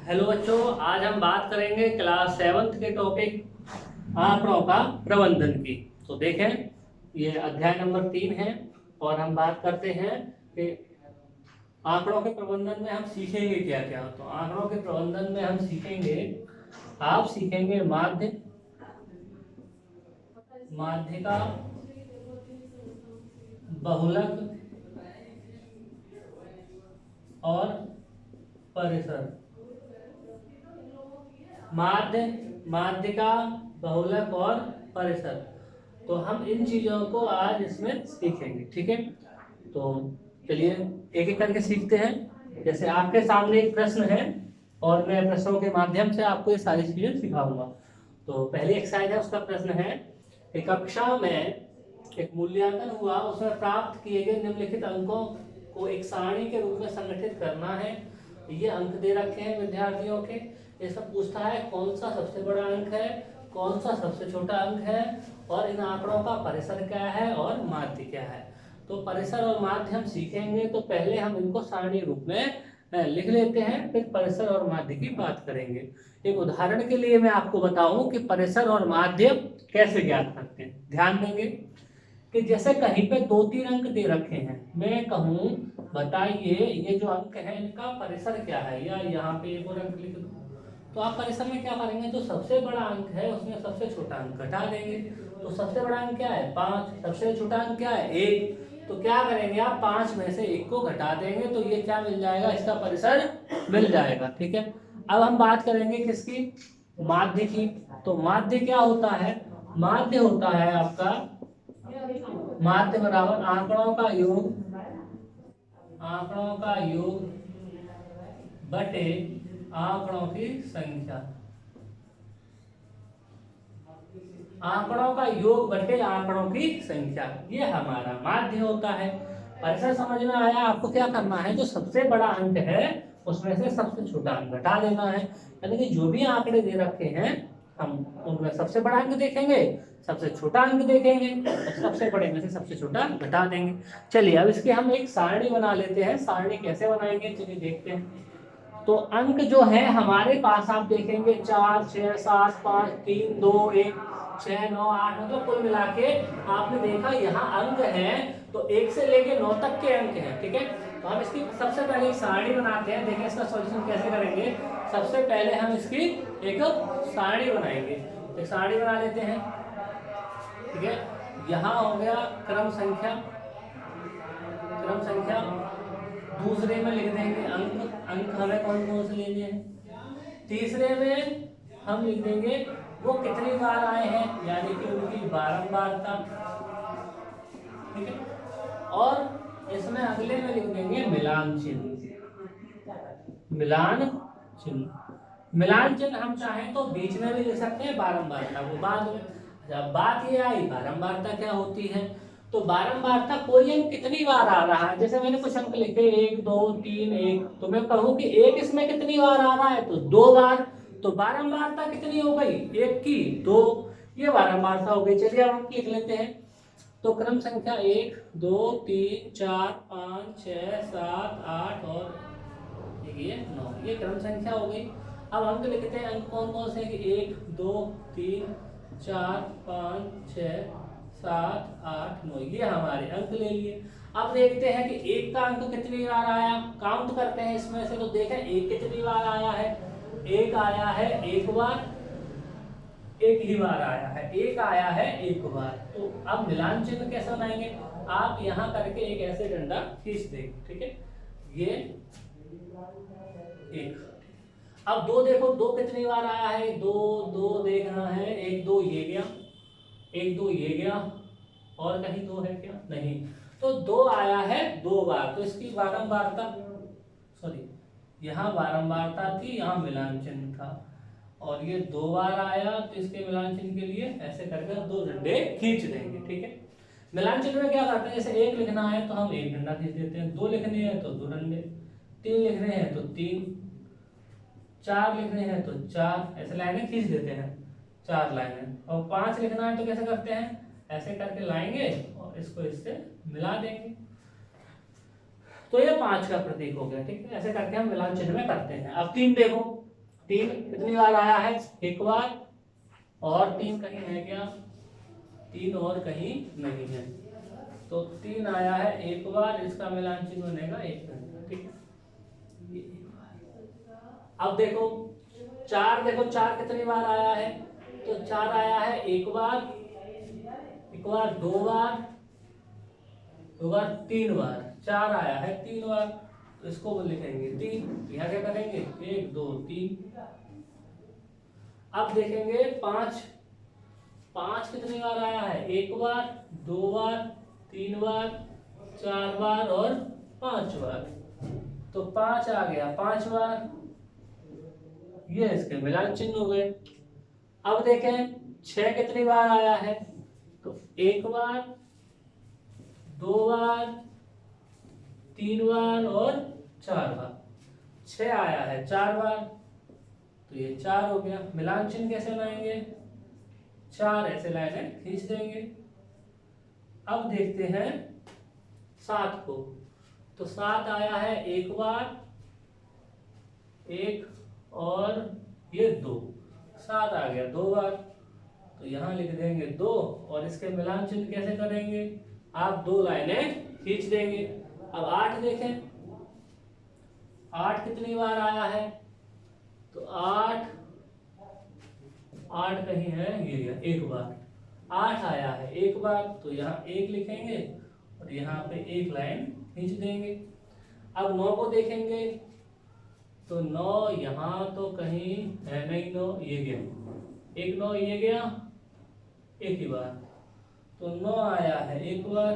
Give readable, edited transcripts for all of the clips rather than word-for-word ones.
Hello बच्चों, आज हम बात करेंगे क्लास सेवन्थ के टॉपिक आंकड़ों का प्रबंधन की। तो देखें, ये अध्याय नंबर 3 है और हम बात करते हैं कि आंकड़ों के प्रबंधन में हम सीखेंगे क्या क्या। तो आंकड़ों के प्रबंधन में हम सीखेंगे, आप सीखेंगे माध्य, माध्यिका, बहुलक और परिसर। माध्य, माध्यिका, बहुलक और परिसर। तो हम इन चीजों को आज इसमें सीखेंगे, ठीक है। तो चलिए एक एक करके सीखते हैं। जैसे आपके सामने एक प्रश्न है और मैं प्रश्नों के माध्यम से आपको ये सारी चीजें सिखाऊंगा। तो पहली एक्सरसाइज है, उसका प्रश्न है कि कक्षा में एक मूल्यांकन हुआ, उसमें प्राप्त किए गए निम्नलिखित अंकों को एक सारणी के रूप में संगठित करना है। ये अंक दे रखे हैं विद्यार्थियों के। ये सब पूछता है कौन सा सबसे बड़ा अंक है, कौन सा सबसे छोटा अंक है, और इन आंकड़ों का परिसर क्या है और माध्य क्या है। तो परिसर और माध्य हम सीखेंगे, तो पहले हम इनको सारणी रूप में लिख लेते हैं, फिर परिसर और माध्य की बात करेंगे। एक उदाहरण के लिए मैं आपको बताऊं कि परिसर और माध्य कैसे ज्ञात करते हैं। ध्यान देंगे कि जैसे कहीं पे 2-3 अंक दे रखे हैं, मैं कहूं बताइए ये जो अंक है इनका परिसर क्या है, या यहाँ पे एक और अंक लिख दूं, तो आप परिसर में क्या करेंगे, जो सबसे बड़ा अंक है उसमें सबसे छोटा अंक घटा देंगे। तो सबसे बड़ा अंक क्या है 5, सबसे छोटा अंक क्या है 1। तो क्या करेंगे आप 5 में से 1 को घटा देंगे, तो ये क्या मिल जाएगा, इसका परिसर मिल जाएगा, ठीक है। अब हम बात करेंगे किसकी, माध्य की। तो माध्य क्या होता है, माध्य होता है आपका, माध्य बराबर आंकड़ों का योग, आंकड़ों का योग बटे आंकड़ों की संख्या। आंकड़ों का योग बटे आंकड़ों की संख्या, ये हमारा माध्य होता है। परिसर समझ में आया। आपको क्या करना है, जो सबसे बड़ा अंक है उसमें से सबसे छोटा अंक घटा देना है। यानी कि जो भी आंकड़े दे रखे हैं हम उनमें सबसे बड़ा अंक देखेंगे, सबसे छोटा अंक देखेंगे, और सबसे बड़े में से सबसे छोटा घटा देंगे। चलिए अब इसके हम एक सारणी बना लेते हैं। सारणी कैसे बनाएंगे चलिए देखते हैं। तो अंक जो है हमारे पास आप देखेंगे 4, 6, 7, 5, 3, 2, 1, 6, 9, 8, मतलब कुल मिला के आपने देखा यहाँ अंक है, तो 1 से लेके 9 तक के अंक हैं, ठीक है। तो हम इसकी सबसे पहले एक सारणी बनाते हैं। देखें इसका सॉल्यूशन कैसे करेंगे। सबसे पहले हम इसकी एक सारणी बनाएंगे। एक सारणी बना लेते हैं, ठीक है। यहाँ हो गया क्रम संख्या, क्रम संख्या। दूसरे में लिख देंगे अंक, अंक हमें कौन कौन से लेने हैं। तीसरे में हम लिख देंगे वो कितनी बार आए हैं, यानी कि उनकी बारंबारता, ठीक है। और इसमें अगले में लिख देंगे मिलान चिन्ह, मिलान चिन्ह। मिलान चिन्ह हम चाहें तो बीच में भी लिख सकते हैं, बारंबारता वो बाद में। जब बात ये आई बारंबारता क्या होती है, तो बारंबारता कोई अंक कितनी बार आ रहा है। जैसे मैंने कुछ अंक लिखे 1, 2, 3, 1, तो मैं कहूँ कि 1 इसमें कितनी बार आ रहा है, तो 2 बार। तो बारंबारता कितनी हो गई 1 की 2, ये बारंबारता हो गई। चलिए अब हम लिख लेते हैं। तो क्रम संख्या 1, 2, 3, 4, 5, 6, 7, 8 और ये 9, ये क्रम संख्या हो गई। अब अंक लिखते हैं, अंक कौन कौन से, 1, 2, 3, 4, 5, 6, 7, 8, 9, ये हमारे अंक ले लिए। अब देखते हैं कि 1 का अंक कितनी बार आया, काउंट करते हैं इसमें से। तो देखें 1 कितनी बार आया है, 1 आया है 1 बार, 1 ही बार आया है, 1 आया है 1 बार। तो अब मिलान चिन्ह कैसे बनाएंगे, आप यहाँ करके एक ऐसे डंडा खींच देंगे, ठीक है। ये 1। अब 2 देखो, 2 कितनी बार आया है, 2, 2 देखना है, 1, 2 ये गया, 1, 2 ये गया, और कहीं 2 है क्या, नहीं। तो 2 आया है 2 बार, तो इसकी बारंबारता, सॉरी यहाँ बारंबारता थी, यहाँ मिलान चिन्ह था, और ये 2 बार आया, तो इसके मिलान चिन्ह के लिए ऐसे करके 2 डंडे खींच देंगे, ठीक है। मिलान चिन्ह में क्या करते हैं, जैसे 1 लिखना है तो हम 1 डंडा खींच देते हैं, 2 लिखने हैं तो 2 डंडे, 3 लिखने हैं तो 3, 4 लिखने हैं तो 4, ऐसे लाइनें खींच देते हैं, 4 लाइनें। और 5 लिखना है तो कैसे करते हैं, ऐसे करके लाएंगे और इसको इससे मिला देंगे, तो ये 5 का प्रतीक हो गया, ठीक है। ऐसे करके हम मिलान चिन्ह में करते हैं। अब 3 देखो, 3 कितनी बार आया है? एक बार। और 3 कहीं है क्या? 3 और कहीं नहीं है। तो 3 आया है एक बार, इसका मिलान चिन्ह बनेगा 1। ठीक है, ये एक बार। अब देखो 4, देखो 4 कितनी बार आया है? तो 4 आया है एक बार, 2 बार, 2 बार, 3 बार। 4 आया है 3 बार, तो इसको वो लिखेंगे 3। यहाँ क्या करेंगे? 1 2 3। अब देखेंगे 5, 5 कितनी बार आया है? एक बार, 2 बार, 3 बार, 4 बार और 5 बार। तो 5 आ गया 5 बार, ये इसके मिलान चिन्ह हो गए। अब देखें 6 कितनी बार आया है? तो एक बार, 2 बार, 3 बार और 4 बार। 6 आया है 4 बार, तो ये 4 हो गया। मिलान चिन्ह कैसे लाएंगे? 4 ऐसे लाइनें खींच देंगे। अब देखते हैं 7 को। तो 7 आया है एक बार, 1 और ये 2। 7 आ गया 2 बार, तो यहाँ लिख देंगे 2 और इसके मिलान चिन्ह कैसे करेंगे? आप 2 लाइनें खींच देंगे। अब 8 देखें, 8 कितनी बार आया है? तो 8 कहीं है ये एक बार। 8 आया है एक बार, तो यहाँ 1 लिखेंगे और यहाँ पे 1 लाइन खींच देंगे। अब 9 को देखेंगे, तो 9 यहाँ तो कहीं है नहीं, 9 ये गया, 1 9 ये गया एक ही बार, तो 9 आया है एक बार,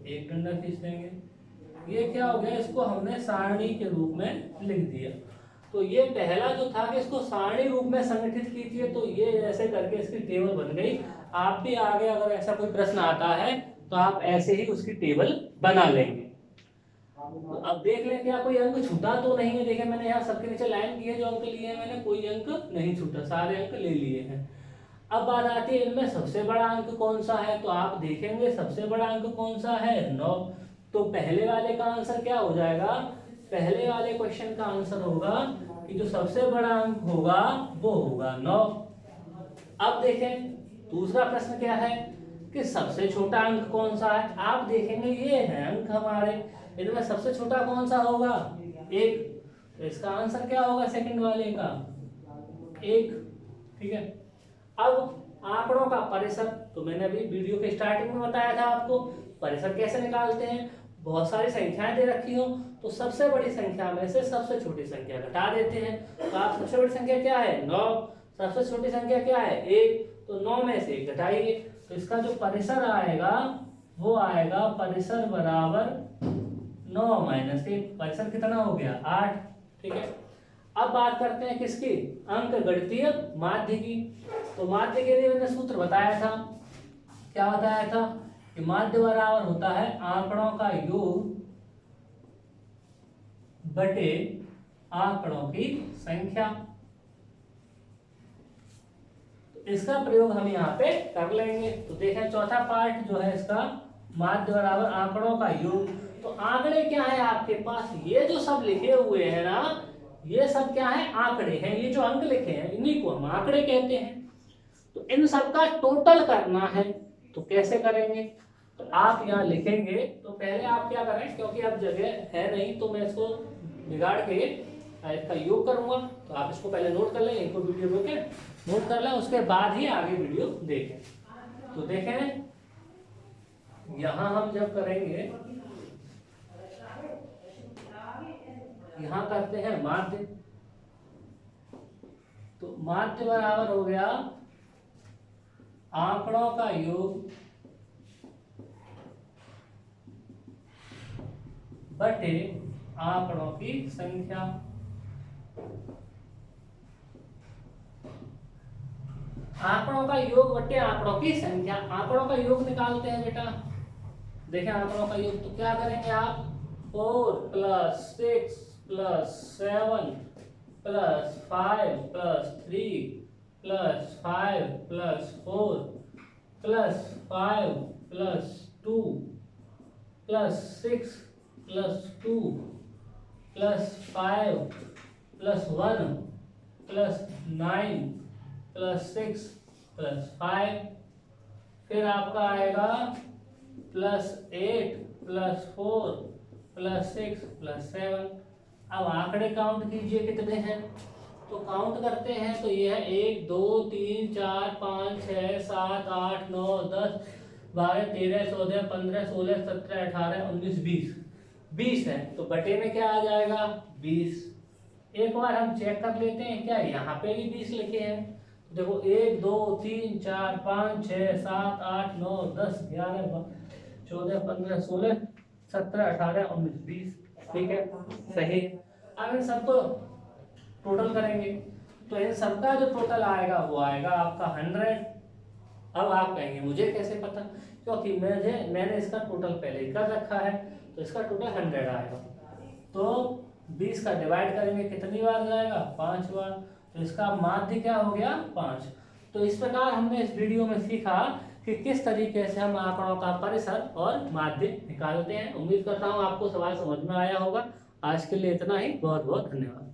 1 डंडा खींच देंगे। ये क्या हो गया? इसको हमने सारणी के रूप में लिख दिया। तो ये पहला जो था कि इसको सारणी रूप में संगठित कीजिए, तो ये ऐसे करके इसकी टेबल बन गई। आप भी आगे अगर ऐसा कोई प्रश्न आता है तो आप ऐसे ही उसकी टेबल बना लेंगे। तो अब देख लें क्या कोई अंक छूटा तो नहीं है। देखें मैंने यहाँ सबके नीचे लाइन की है, जो अंक लिए हैं मैंने, कोई अंक नहीं छूटा, सारे अंक ले लिए हैं। अब बात आती है इनमें सबसे बड़ा अंक कौन सा है? तो आप देखेंगे सबसे बड़ा अंक कौन सा है? 9। तो पहले वाले का आंसर क्या हो जाएगा? पहले वाले क्वेश्चन का आंसर होगा कि जो सबसे बड़ा अंक होगा वो होगा 9। अब देखें दूसरा प्रश्न क्या है कि सबसे छोटा अंक कौन सा है? आप देखेंगे ये है अंक हमारे, इनमें सबसे छोटा कौन सा होगा? 1। तो इसका आंसर क्या होगा सेकंड वाले का? 1। ठीक है। अब आंकड़ों का परिसर, तो मैंने अभी वीडियो के स्टार्टिंग में बताया था आपको परिसर कैसे निकालते हैं। बहुत सारी संख्याएं दे रखी हो तो सबसे बड़ी संख्या में से सबसे छोटी संख्या घटा देते हैं। तो आप सबसे बड़ी संख्या क्या है? 9। सबसे छोटी संख्या क्या है? 1। तो 9 में से 1 घटाइए, तो इसका जो परिसर आएगा वो आएगा परिसर बराबर 9 माइनस 1। परिसर कितना हो गया? 8। ठीक है। अब बात करते हैं किसकी? अंक गणितीय माध्य की। तो माध्य के लिए मैंने सूत्र बताया था, क्या बताया था कि माध्य बराबर होता है आंकड़ों का योग बटे आंकड़ों की संख्या। तो इसका प्रयोग हम यहाँ पे कर लेंगे। तो देखें चौथा पार्ट जो है इसका, माध्य बराबर आंकड़ों का योग। तो आंकड़े क्या है आपके पास? ये जो सब लिखे हुए हैं ना, ये सब क्या है? आंकड़े हैं। ये जो अंक लिखे हैं इन्हीं को हम आंकड़े कहते हैं। तो इन सब का टोटल करना है, तो कैसे करेंगे? तो आप यहाँ लिखेंगे। तो पहले आप क्या करें, क्योंकि अब जगह है नहीं तो मैं इसको बिगाड़ के इसका योग करूंगा। तो आप इसको पहले नोट कर लें, इनको वीडियो रोके नोट कर लें, उसके बाद ही आगे वीडियो देखें। तो देखें यहाँ हम जब करेंगे, यहाँ करते हैं माध्य। तो माध्य बराबर हो गया आंकड़ों का योग बटे आंकड़ों की संख्या। आंकड़ों का योग बटे आंकड़ों की संख्या। आंकड़ों का योग निकालते हैं बेटा। देखें आंकड़ों का योग, तो क्या करेंगे आप? 4 + 6 + 7 + 5 + 3 + 5 + 4 + 5 + 2 + 6 + 2 + 5 + 1 प्लस 9 प्लस 6 प्लस 5, फिर आपका आएगा प्लस 8 प्लस 4 प्लस 6 प्लस 7। अब आंकड़े काउंट कीजिए कितने हैं, तो काउंट करते हैं तो ये है 1 2 3 4 5 6 7 8 9 10 12 13 14 15 16 17 18 19 20, 20 है तो बटे में क्या आ जाएगा 20। एक बार हम चेक कर लेते हैं क्या यहाँ पे भी 20 लिखे हैं, देखो 1 2 3 4 5 6 7 8 9 10 11 14 15 16 17 18 19 20, ठीक है सही। अब इन सबको टोटल करेंगे तो इन सबका जो टोटल आएगा वो आएगा आपका 100। अब आप कहेंगे मुझे कैसे पता, क्योंकि मैंने इसका टोटल पहले ही कर रखा है, तो इसका टोटल 100 आएगा। तो 20 का डिवाइड करेंगे कितनी बार जाएगा 5 बार, तो इसका माध्य क्या हो गया 5। तो इस प्रकार हमने इस वीडियो में सीखा कि किस तरीके से हम आंकड़ों का परिसर और माध्य निकालते हैं। उम्मीद करता हूँ आपको सवाल समझ में आया होगा। आज के लिए इतना ही, बहुत बहुत धन्यवाद।